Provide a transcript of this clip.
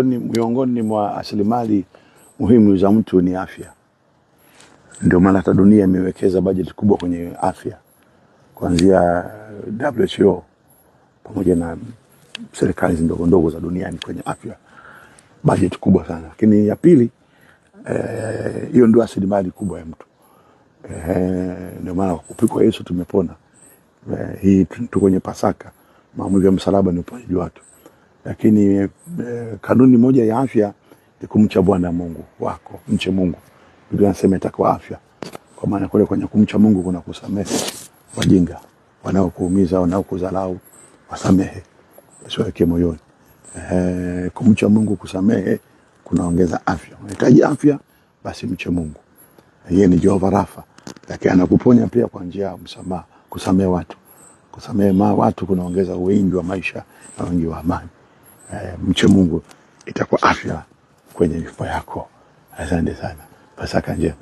Miongoni mwa rasilimali muhimu za mtu ni afya. Ndio maana hata dunia imewekeza bajeti kubwa kwenye afya, kuanzia WHO pamoja na serikali ndogo ndogo za duniani kwenye afya, bajeti kubwa sana. Lakini ya pili, hiyo ndio rasilimali kubwa ya mtu. Ndio maana kupikwa Yesu tumepona. Hii tu kwenye Pasaka, maumivu ya msalaba ni uponyaji watu. Lakini kanuni moja ya afya ni kumcha Bwana Mungu wako, mche Mungu. Biblia inasema itakuwa afya. Kwa maana kule kwenye kumcha Mungu kuna kusamehe wajinga, wanaokuumiza, wanaokudharau, wasamehe. Usiweke moyoni. Kumcha Mungu, kusamehe kunaongeza afya. Unahitaji afya, basi mche Mungu. Yeye ni Jehova Rafa. Lakini anakuponya pia kwa njia ya msamaha, kusamehe watu. Kusamehe watu kunaongeza wingi wa maisha na wingi wa amani. Mche Mungu, itakuwa afya kwenye mifupa yako. Asante sana. Pasaka njema.